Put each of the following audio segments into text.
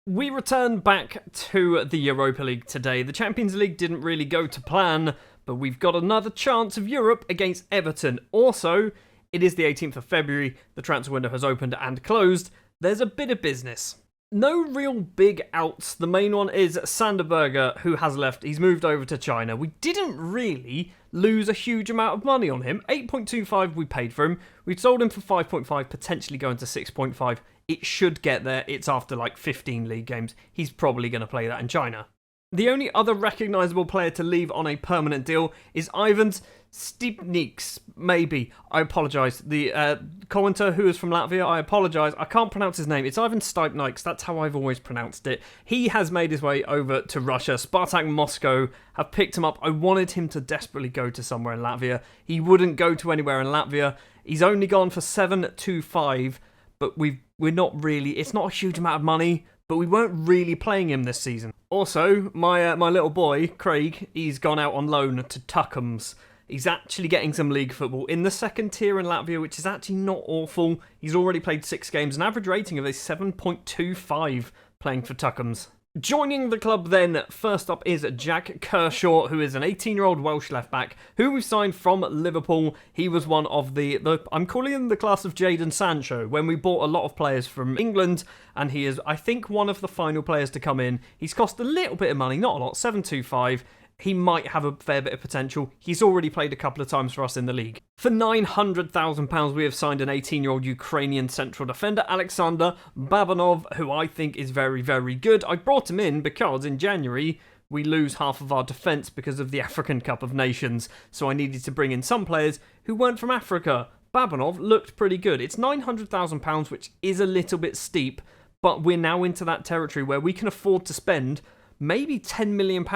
We return back to the Europa League today. The Champions League didn't really go to plan, but we've got another chance of Europe against Everton. Also, it is the 18th of February, the transfer window has opened and closed. There's a bit of business. No real big outs. The main one is Sanderberger, who has left. He's moved over to China. We didn't really lose a huge amount of money on him. 8.25 we paid for him. We sold him for 5.5, potentially going to 6.5. It should get there. It's after like 15 league games. He's probably going to play that in China. The only other recognisable player to leave on a permanent deal is Ivan Stipniks. Maybe. I apologise. The commenter who is from Latvia, I apologise. I can't pronounce his name. It's Ivan Stipniks. That's how I've always pronounced it. He has made his way over to Russia. Spartak Moscow have picked him up. I wanted him to desperately go to somewhere in Latvia. He wouldn't go to anywhere in Latvia. He's only gone for 7.25, but we're not really... It's not a huge amount of money, but we weren't really playing him this season. Also, my little boy, Craig, he's gone out on loan to Tuckums. He's actually getting some league football in the second tier in Latvia, which is actually not awful. He's already played 6 games, an average rating of a 7.25 playing for Tuckums. Joining the club then, first up is Jack Kershaw, who is an 18-year-old Welsh left-back, who we've signed from Liverpool. He was one of the I'm calling him the class of Jadon Sancho, when we bought a lot of players from England, and he is, I think, one of the final players to come in. He's cost a little bit of money, not a lot, 7.25. He might have a fair bit of potential. He's already played a couple of times for us in the league. For £900,000, we have signed an 18-year-old Ukrainian central defender, Alexander Babanov, who I think is very, very good. I brought him in because in January we lose half of our defence because of the African Cup of Nations, so I needed to bring in some players who weren't from Africa. Babanov looked pretty good. It's £900,000, which is a little bit steep, but we're now into that territory where we can afford to spend maybe £10 million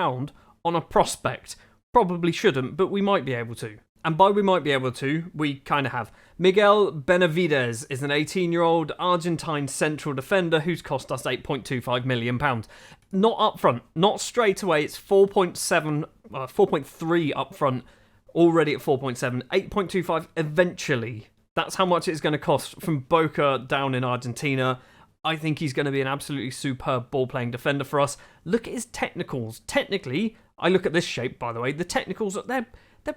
on a prospect. Probably shouldn't, but we might be able to. And by we might be able to, we kind of have. Miguel Benavides is an 18-year-old Argentine central defender who's cost us £8.25 million. Not up front, not straight away. It's 4.3 up front, already at 4.7, 8.25 eventually. That's how much it's going to cost from Boca down in Argentina. I think he's going to be an absolutely superb ball-playing defender for us. Look at his technicals. Technically, I look at this shape, by the way. The technicals, they're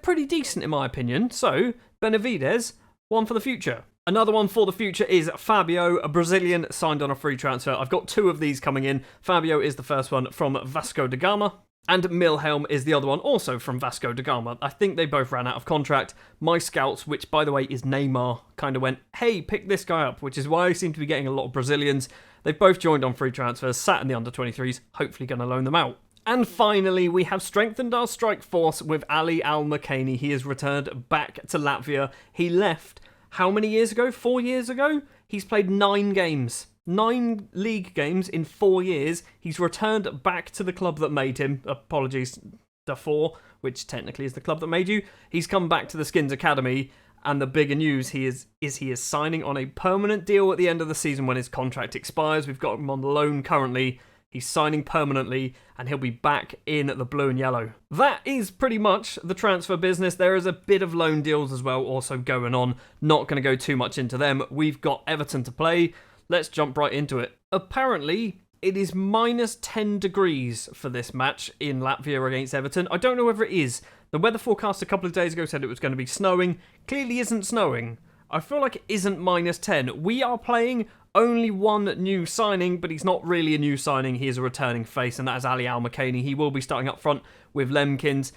pretty decent in my opinion. So, Benavides, one for the future. Another one for the future is Fabio, a Brazilian signed on a free transfer. I've got 2 of these coming in. Fabio is the first one from Vasco da Gama. And Milhelm is the other one, also from Vasco da Gama. I think they both ran out of contract. My scouts, which by the way is Neymar, kind of went, hey, pick this guy up, which is why I seem to be getting a lot of Brazilians. They've both joined on free transfers, sat in the under-23s, hopefully going to loan them out. And finally, we have strengthened our strike force with Ali Al-Makani. He has returned back to Latvia. He left, how many years ago? 4 years ago? He's played 9 games. 9 league games in 4 years. He's returned back to the club that made him. Apologies, Darfur, which technically is the club that made you. He's come back to the Skinnz Academy, and the bigger news he is signing on a permanent deal at the end of the season when his contract expires. We've got him on loan currently. He's signing permanently, and he'll be back in the blue and yellow. That is pretty much the transfer business. There is a bit of loan deals as well also going on. Not going to go too much into them. We've got Everton to play. Let's jump right into it. Apparently, it is minus 10 degrees for this match in Latvia against Everton. I don't know whether it is. The weather forecast a couple of days ago said it was going to be snowing. Clearly isn't snowing. I feel like it isn't minus 10. We are playing only one new signing, but he's not really a new signing. He is a returning face, and that is Ali Al-Makani. He will be starting up front with Lemkins.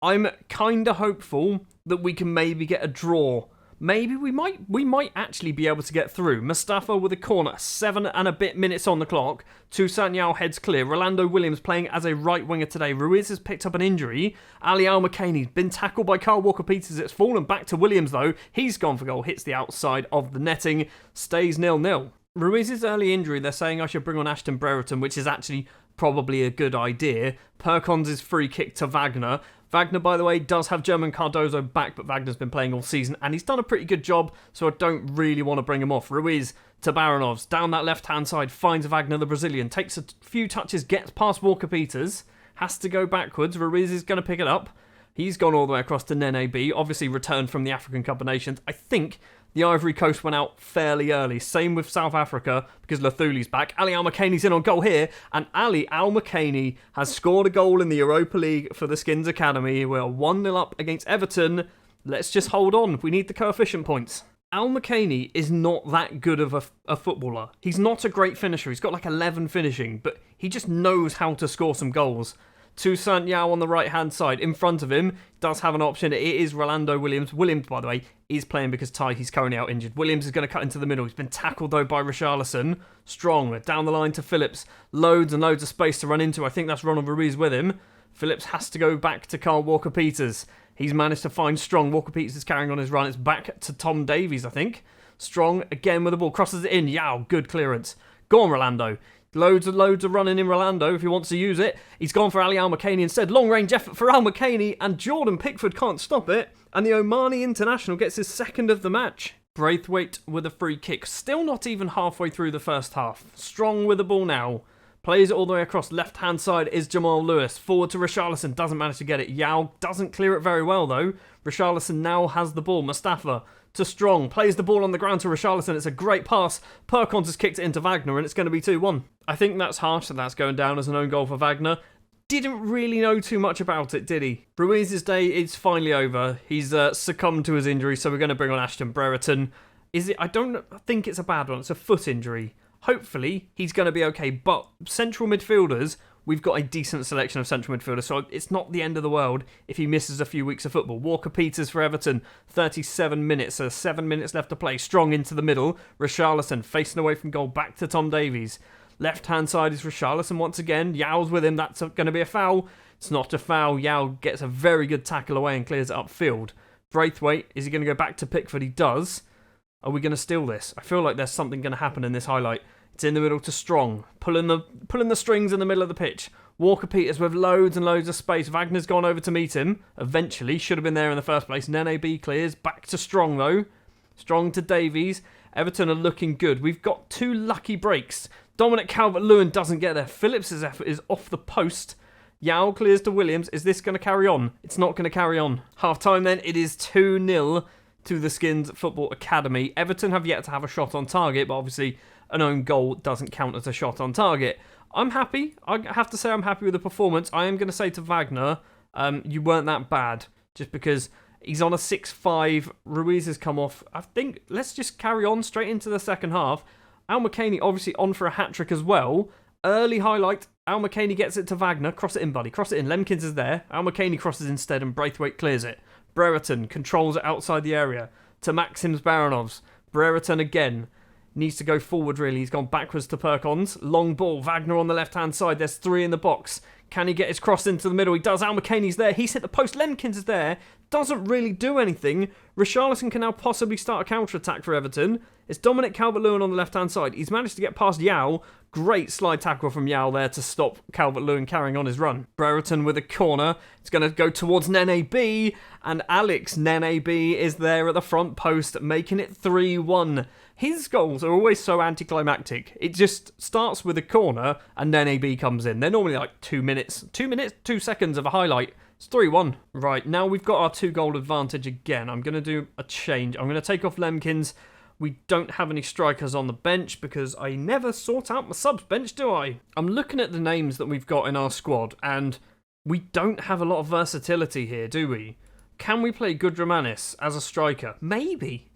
I'm kind of hopeful that we can maybe get a draw. Maybe we might actually be able to get through. Mustafa with a corner, 7 and a bit minutes on the clock. Toussaint heads clear. Rolando Williams playing as a right winger today. Ruiz has picked up an injury. Ali Al-Makani's been tackled by Kyle Walker-Peters. It's fallen back to Williams though. He's gone for goal, hits the outside of the netting, stays 0-0. Ruiz's early injury, they're saying I should bring on Ashton Brereton, which is actually probably a good idea. Perkons' free kick to Wagner. Wagner, by the way, does have German Cardozo back, but Wagner's been playing all season, and he's done a pretty good job, so I don't really want to bring him off. Ruiz to Baranovs, down that left-hand side, finds Wagner, the Brazilian, takes a few touches, gets past Walker-Peters, has to go backwards. Ruiz is going to pick it up. He's gone all the way across to Nene B, obviously returned from the African Cup of Nations. I think The Ivory Coast went out fairly early. Same with South Africa because Lathuli's back. Ali Al-Makani's in on goal here. And Ali Al-Makani has scored a goal in the Europa League for the Skinnz Academy. We're 1-0 up against Everton. Let's just hold on. We need the coefficient points. Al-Makani is not that good of a footballer. He's not a great finisher. He's got like 11 finishing, but he just knows how to score some goals. Toussaint Yao on the right-hand side. In front of him, does have an option. It is Rolando Williams. Williams, by the way, is playing because he's currently out injured. Williams is going to cut into the middle. He's been tackled, though, by Richarlison. Strong. Down the line to Phillips. Loads and loads of space to run into. I think that's Ronald Ruiz with him. Phillips has to go back to Carl Walker-Peters. He's managed to find Strong. Walker-Peters is carrying on his run. It's back to Tom Davies, I think. Strong, again with the ball. Crosses it in. Yao, good clearance. Go on, Rolando. Loads and loads of running in Rolando if he wants to use it. He's gone for Ali Al-Makani instead. Long-range effort for Al-Makani, and Jordan Pickford can't stop it. And the Omani international gets his second of the match. Braithwaite with a free kick. Still not even halfway through the first half. Strong with the ball now. Plays it all the way across. Left-hand side is Jamal Lewis. Forward to Richarlison. Doesn't manage to get it. Yao doesn't clear it very well, though. Richarlison now has the ball. Mustafa to Strong. Plays the ball on the ground to Richarlison. It's a great pass. Perkins has kicked it into Wagner, and it's going to be 2-1. I think that's harsh that that's going down as an own goal for Wagner. Didn't really know too much about it, did he? Ruiz's day is finally over. He's succumbed to his injury, so we're going to bring on Ashton Brereton. I don't think it's a bad one. It's a foot injury. Hopefully, he's going to be okay. But central midfielders, we've got a decent selection of central midfielders, so it's not the end of the world if he misses a few weeks of football. Walker-Peters for Everton, 37 minutes, so 7 minutes left to play. Strong into the middle. Richarlison facing away from goal, back to Tom Davies. Left-hand side is Richarlison once again. Yao's with him. That's going to be a foul. It's not a foul. Yao gets a very good tackle away and clears it upfield. Braithwaite, is he going to go back to Pickford? He does. Are we going to steal this? I feel like there's something going to happen in this highlight. It's in the middle to Strong. Pulling the strings in the middle of the pitch. Walker-Peters with loads and loads of space. Wagner's gone over to meet him. Eventually. Should have been there in the first place. Nene B clears. Back to Strong, though. Strong to Davies. Everton are looking good. We've got 2 lucky breaks. Dominic Calvert-Lewin doesn't get there. Phillips' effort is off the post. Yao clears to Williams. Is this going to carry on? It's not going to carry on. Half-time then. It is 2-0 to the Skinnz Football Academy. Everton have yet to have a shot on target, but obviously an own goal doesn't count as a shot on target. I'm happy. I have to say I'm happy with the performance. I am going to say to Wagner, you weren't that bad. Just because he's on a 6-5. Ruiz has come off. I think let's just carry on straight into the second half. Al-Makani obviously on for a hat-trick as well. Early highlight. Al-Makani gets it to Wagner. Cross it in, buddy. Cross it in. Lemkins is there. Al-Makani crosses instead and Braithwaite clears it. Brereton controls it outside the area to Maxims Baranovs. Brereton again. Needs to go forward, really. He's gone backwards to Perkins. Long ball. Wagner on the left-hand side. There's 3 in the box. Can he get his cross into the middle? He does. Al-Makani's there. He's hit the post. Lemkins is there. Doesn't really do anything. Richarlison can now possibly start a counter-attack for Everton. It's Dominic Calvert-Lewin on the left-hand side. He's managed to get past Yao. Great slide tackle from Yao there to stop Calvert-Lewin carrying on his run. Brereton with a corner. It's going to go towards Nene B. And Alex Nene B is there at the front post, making it 3-1. His goals are always so anticlimactic. It just starts with a corner and Nene B comes in. They're normally like 2 minutes, 2 seconds of a highlight. It's 3-1. Right, now we've got our 2-goal advantage again. I'm going to do a change. I'm going to take off Lemkins. We don't have any strikers on the bench because I never sort out my subs bench, do I? I'm looking at the names that we've got in our squad and we don't have a lot of versatility here, do we? Can we play Gudramanis as a striker? Maybe.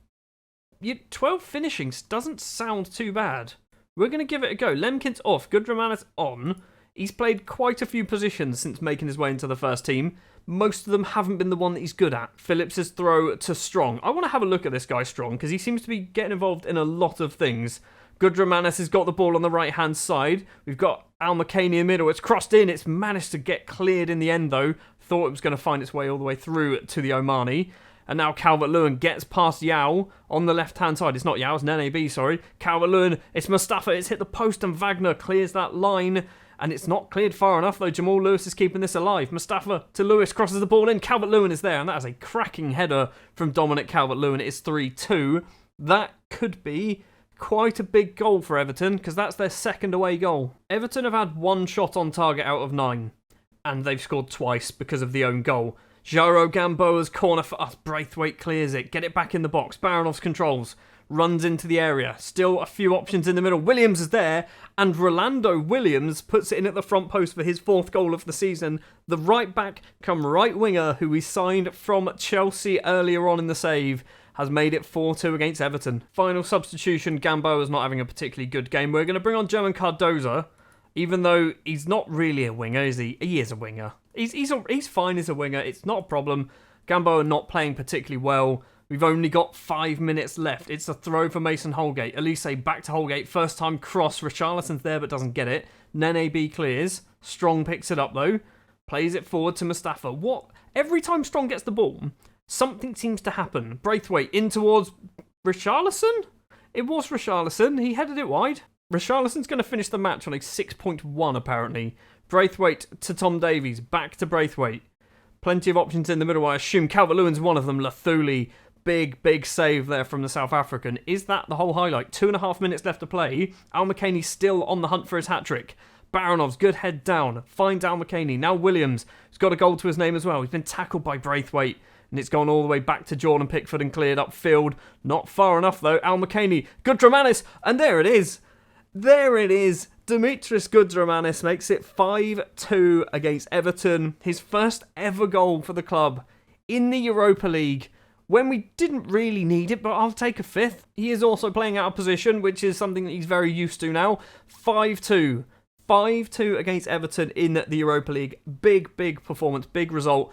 12 finishings doesn't sound too bad. We're going to give it a go. Lemkins off, Gudramanis on. He's played quite a few positions since making his way into the first team. Most of them haven't been the one that he's good at. Phillips' throw to Strong. I want to have a look at this guy, Strong, because he seems to be getting involved in a lot of things. Gudramanis has got the ball on the right-hand side. We've got Al-Makani in the middle. It's crossed in. It's managed to get cleared in the end, though. Thought it was going to find its way all the way through to the Omani. And now Calvert-Lewin gets past Yao on the left-hand side. It's not Yao, it's Nene B, sorry. Calvert-Lewin, it's Mustafa. It's hit the post and Wagner clears that line. And it's not cleared far enough, though. Jamal Lewis is keeping this alive. Mustafa to Lewis, crosses the ball in. Calvert-Lewin is there, and that is a cracking header from Dominic Calvert-Lewin. It is 3-2. That could be quite a big goal for Everton, because that's their second away goal. Everton have had 1 shot on target out of 9, and they've scored twice because of the own goal. Jaro Gamboa's corner for us. Braithwaite clears it. Get it back in the box. Baranov's controls. Runs into the area. Still a few options in the middle. Williams is there. And Rolando Williams puts it in at the front post for his 4th goal of the season. The right back come right winger who we signed from Chelsea earlier on in the save has made it 4-2 against Everton. Final substitution. Gamboa's not having a particularly good game. We're going to bring on German Cardoza. Even though he's not really a winger, is he? He is a winger. He's fine as a winger. It's not a problem. Gamboa not playing particularly well. We've only got 5 minutes left. It's a throw for Mason Holgate. Elise back to Holgate. First time cross. Richarlison's there but doesn't get it. Nene B clears. Strong picks it up though. Plays it forward to Mustafa. What? Every time Strong gets the ball, something seems to happen. Braithwaite in towards Richarlison? It was Richarlison. He headed it wide. Richarlison's going to finish the match on a 6.1 apparently. Braithwaite to Tom Davies. Back to Braithwaite. Plenty of options in the middle. I assume Calvert-Lewin's one of them. Lathuli. Big save there from the South African. Is that the whole highlight? 2.5 minutes left to play. Al McCaney still on the hunt for his hat-trick. Baranov's good head down. Finds Al McCaney. Now Williams has got a goal to his name as well. He's been tackled by Braithwaite. And it's gone all the way back to Jordan Pickford and cleared upfield. Not far enough though. Al McCaney. Gudramanis. And there it is. There it is. Dimitris Gudramanis makes it 5-2 against Everton. His first ever goal for the club in the Europa League. When we didn't really need it, but I'll take a 5th. He is also playing out of position, which is something that he's very used to now. 5-2. 5-2 against Everton in the Europa League. Big performance, big result.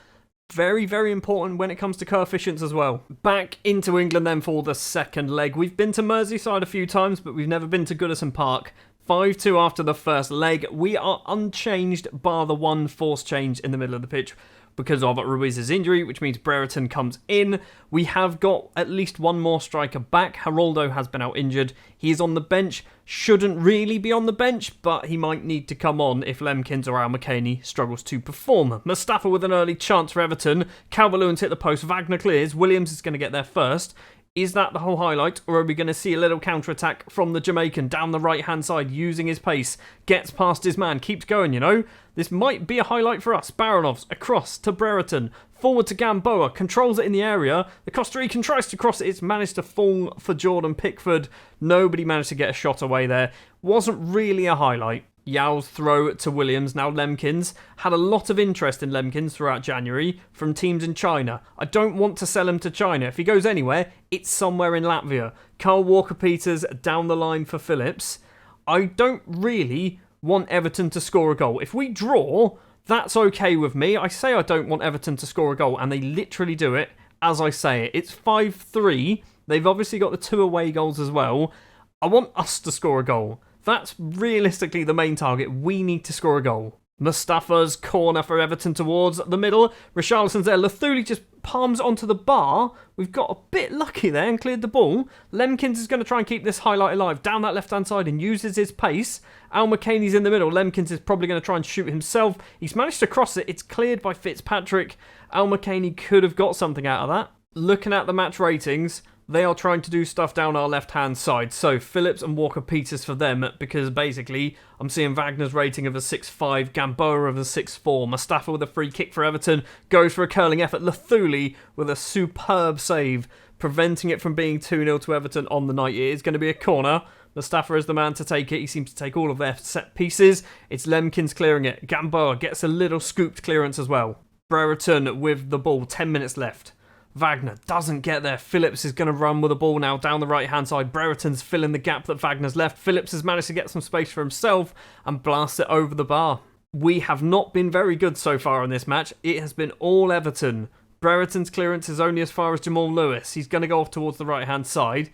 Very important when it comes to coefficients as well. Back into England then for the second leg. We've been to Merseyside a few times, but we've never been to Goodison Park. 5-2 after the first leg. We are unchanged bar the one forced change in the middle of the pitch because of Ruiz's injury, which means Brereton comes in. We have got at least one more striker back. Geraldo has been out injured. He is on the bench. Shouldn't really be on the bench, but he might need to come on if Lemkins or Al McCaney struggles to perform. Mustafa with an early chance for Everton. Calvert-Lewin's hit the post. Wagner clears. Williams is going to get there first. Is that the whole highlight, or are we going to see a little counter-attack from the Jamaican down the right-hand side using his pace? Gets past his man, keeps going, you know? This might be a highlight for us. Baranov's across to Brereton, forward to Gamboa, controls it in the area. The Costa Rican tries to cross it, it's managed to fall for Jordan Pickford. Nobody managed to get a shot away there. Wasn't really a highlight. Yao's throw to Williams, now Lemkins. Had a lot of interest in Lemkins throughout January from teams in China. I don't want to sell him to China. If he goes anywhere, it's somewhere in Latvia. Carl Walker-Peters down the line for Phillips. I don't really want Everton to score a goal. If we draw, that's okay with me. I say I don't want Everton to score a goal, and they literally do it as I say it. It's 5-3. They've obviously got the 2 away goals as well. I want us to score a goal. That's realistically the main target. We need to score a goal. Mustafa's corner for Everton towards the middle. Richarlison's there. Lathuli just palms onto the bar. We've got a bit lucky there and cleared the ball. Lemkins is going to try and keep this highlight alive down that left-hand side and uses his pace. Al McCaney's in the middle. Lemkins is probably going to try and shoot himself. He's managed to cross it. It's cleared by Fitzpatrick. Al McCaney could have got something out of that. Looking at the match ratings, they are trying to do stuff down our left-hand side. So Phillips and Walker-Peters for them, because basically I'm seeing Wagner's rating of a 6.5, Gamboa of a 6.4. Mustafa with a free kick for Everton, goes for a curling effort. Lathuli with a superb save, preventing it from being 2-0 to Everton on the night. It is going to be a corner. Mustafa is the man to take it. He seems to take all of their set pieces. It's Lemkins clearing it. Gamboa gets a little scooped clearance as well. Brereton with the ball, 10 minutes left. Wagner doesn't get there. Phillips is going to run with the ball now down the right-hand side. Brereton's filling the gap that Wagner's left. Phillips has managed to get some space for himself and blast it over the bar. We have not been very good so far in this match. It has been all Everton. Brereton's clearance is only as far as Jamal Lewis. He's going to go off towards the right-hand side.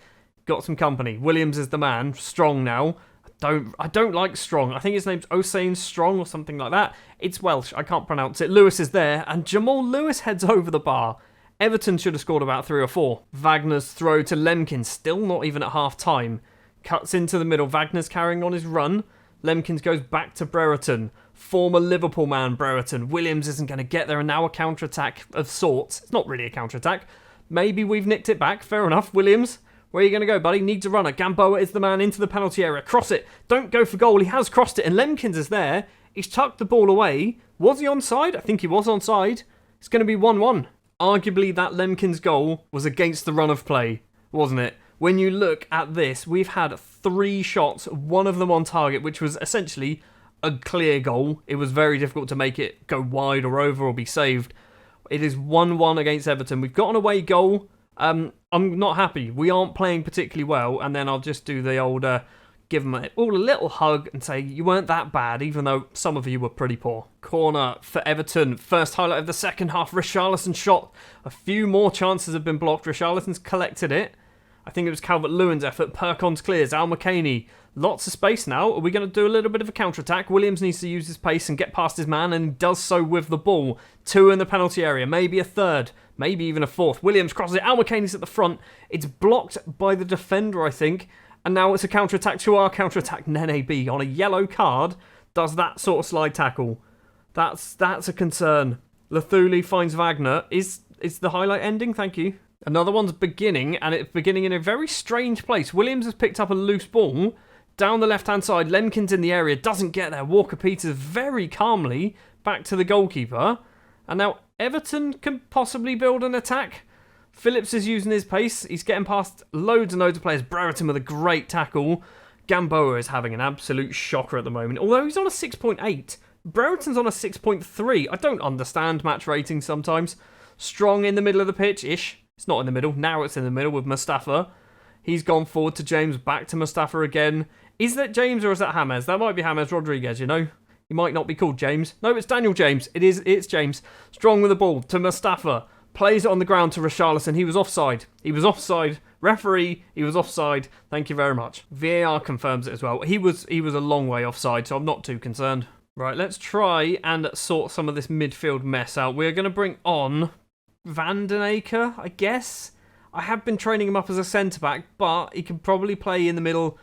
Got some company. Williams is the man. Strong now. I don't like Strong. I think his name's Osain Strong or something like that. It's Welsh. I can't pronounce it. Lewis is there and Jamal Lewis heads over the bar. Everton should have scored about 3 or 4. Wagner's throw to Lemkins, still not even at half-time. Cuts into the middle. Wagner's carrying on his run. Lemkins goes back to Brereton. Former Liverpool man, Brereton. Williams isn't going to get there, and now a counter-attack of sorts. It's not really a counter-attack. Maybe we've nicked it back. Fair enough. Williams, where are you going to go, buddy? Needs a runner. Gamboa is the man into the penalty area. Cross it. Don't go for goal. He has crossed it, and Lemkins is there. He's tucked the ball away. Was he onside? I think he was onside. It's going to be 1-1. Arguably, that Lemkins goal was against the run of play, wasn't it? When you look at this, we've had 3 shots, one of them on target, which was essentially a clear goal. It was very difficult to make it go wide or over or be saved. It is 1-1 against Everton. We've got an away goal. I'm not happy. We aren't playing particularly well, and then I'll just do the old give them all a little hug and say you weren't that bad, even though some of you were pretty poor. Corner for Everton. First highlight of the second half. Richarlison shot. A few more chances have been blocked. Richarlison's collected it. I think it was Calvert-Lewin's effort. Perkins clears. Al McCaney. Lots of space now. Are we going to do a little bit of a counter-attack? Williams needs to use his pace and get past his man, and he does so with the ball. 2 in the penalty area. Maybe a third. Maybe even a fourth. Williams crosses it. Al McCaney's at the front. It's blocked by the defender, I think. And now it's a counter-attack to our counter-attack. Nene B on a yellow card does that sort of slide tackle. That's a concern. Lethuli finds Wagner. Is the highlight ending? Thank you. Another one's beginning, and it's beginning in a very strange place. Williams has picked up a loose ball down the left-hand side. Lemkins in the area, doesn't get there. Walker-Peters very calmly back to the goalkeeper. And now Everton can possibly build an attack. Phillips is using his pace. He's getting past loads and loads of players. Brereton with a great tackle. Gamboa is having an absolute shocker at the moment. Although he's on a 6.8. Brereton's on a 6.3. I don't understand match ratings sometimes. Strong in the middle of the pitch-ish. It's not in the middle. Now it's in the middle with Mustafa. He's gone forward to James. Back to Mustafa again. Is that James or is that James? That might be James Rodriguez, you know. He might not be called James. No, it's Daniel James. It's James. Strong with the ball to Mustafa. Plays it on the ground to Richarlison. He was offside. Referee, he was offside. Thank you very much. VAR confirms it as well. He was a long way offside, so I'm not too concerned. Right, let's try and sort some of this midfield mess out. We're going to bring on Van den Aker, I guess. I have been training him up as a centre-back, but he can probably play in the middle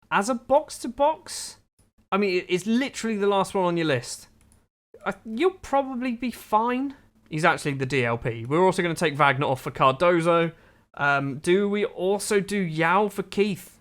as a box-to-box. I mean, it's literally the last one on your list. You'll probably be fine. He's actually the DLP. We're also going to take Wagner off for Cardozo. Do we also do Yao for Keith?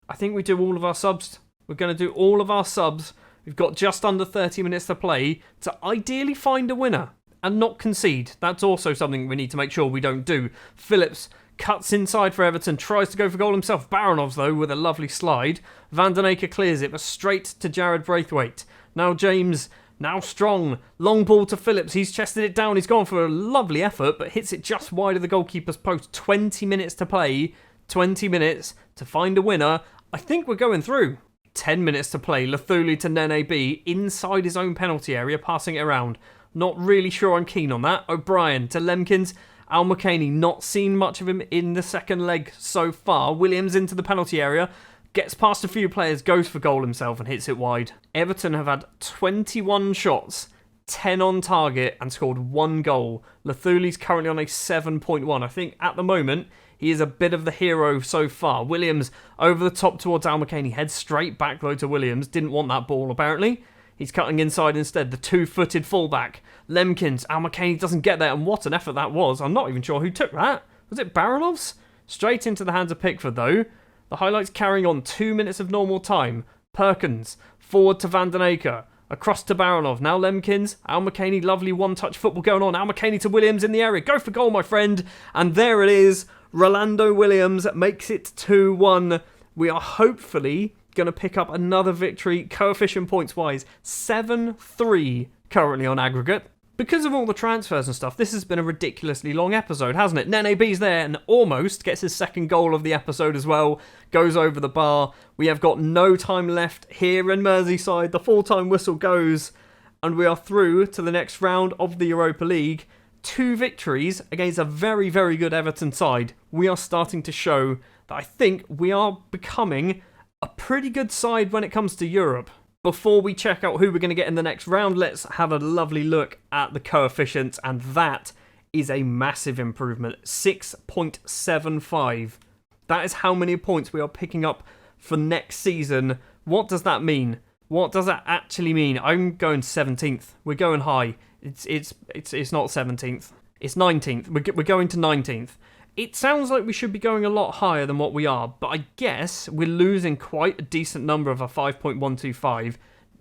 I think we do all of our subs. We're going to do all of our subs. We've got just under 30 minutes to play to ideally find a winner and not concede. That's also something we need to make sure we don't do. Phillips cuts inside for Everton, tries to go for goal himself. Baronov's, though, with a lovely slide. Van den Aker clears it, but straight to Jared Braithwaite. Now James, now Strong. Long ball to Phillips. He's chested it down. He's gone for a lovely effort, but hits it just wide of the goalkeeper's post. 20 minutes to play. 20 minutes to find a winner. I think we're going through. 10 minutes to play. Lethuli to Nene B inside his own penalty area, passing it around. Not really sure I'm keen on that. O'Brien to Lemkins. Al McCaney, not seen much of him in the second leg so far. Williams into the penalty area. Gets past a few players, goes for goal himself and hits it wide. Everton have had 21 shots, 10 on target and scored 1 goal. Lethuli's currently on a 7.1. I think at the moment he is a bit of the hero so far. Williams over the top towards Al McCaney. Heads straight back though to Williams. Didn't want that ball apparently. He's cutting inside instead. The 2-footed fullback. Lemkins. Al McCaney doesn't get there. And what an effort that was. I'm not even sure who took that. Was it Baronov's? Straight into the hands of Pickford though. The highlights carrying on. 2 minutes of normal time. Perkins. Forward to Van den Aker. Across to Baronov. Now Lemkins. Al McCaney. Lovely one-touch football going on. Al McCaney to Williams in the area. Go for goal, my friend. And there it is. Rolando Williams makes it 2-1. We are hopefully going to pick up another victory, coefficient points-wise. 7-3 currently on aggregate. Because of all the transfers and stuff, this has been a ridiculously long episode, hasn't it? Nene B's there and almost gets his second goal of the episode as well. Goes over the bar. We have got no time left here in Merseyside. The full-time whistle goes. And we are through to the next round of the Europa League. 2 victories against a very, very good Everton side. We are starting to show that I think we are becoming a pretty good side when it comes to Europe. Before we check out who we're going to get in the next round, let's have a lovely look at the coefficients, and that is a massive improvement. 6.75. That is how many points we are picking up for next season. What does that mean? What does that actually mean? I'm going 17th. We're going high. It's not 17th. It's 19th. We're going to 19th. It sounds like we should be going a lot higher than what we are, but I guess we're losing quite a decent number of our 5.125.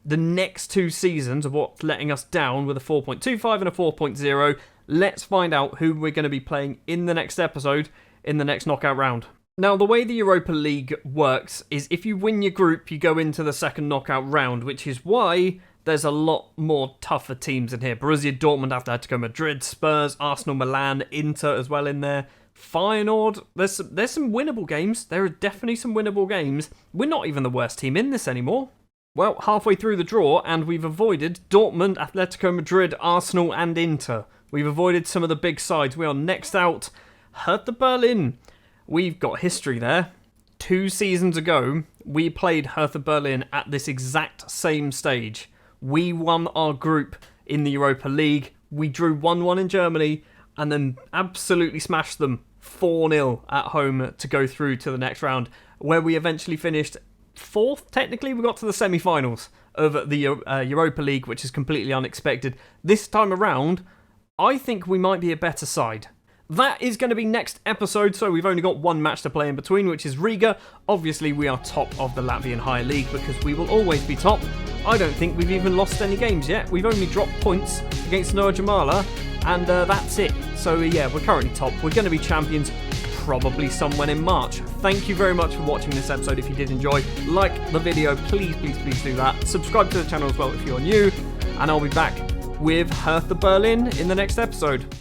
the next 2 seasons of what's letting us down with a 4.25 and a 4.0. Let's find out who we're going to be playing in the next episode, in the next knockout round. Now, the way the Europa League works is if you win your group, you go into the second knockout round, which is why there's a lot more tougher teams in here. Borussia Dortmund, Atletico Madrid, Spurs, Arsenal, Milan, Inter as well in there. Feyenoord, there's some winnable games. There are definitely some winnable games. We're not even the worst team in this anymore. Well, halfway through the draw, and we've avoided Dortmund, Atletico Madrid, Arsenal and Inter. We've avoided some of the big sides. We are next out, Hertha Berlin. We've got history there. 2 seasons ago, we played Hertha Berlin at this exact same stage. We won our group in the Europa League. We drew 1-1 in Germany and then absolutely smashed them 4-0 at home to go through to the next round, where we eventually finished 4th. Technically, we got to the semi-finals of the Europa League, which is completely unexpected. This time around, I think we might be a better side. That is going to be next episode, so we've only got 1 match to play in between, which is Riga. Obviously, we are top of the Latvian Higher League because we will always be top. I don't think we've even lost any games yet. We've only dropped points against Noah Jamala, and that's it. So yeah, we're currently top. We're going to be champions probably somewhere in March. Thank you very much for watching this episode. If you did enjoy, like the video, please do that. Subscribe to the channel as well if you're new, and I'll be back with Hertha Berlin in the next episode.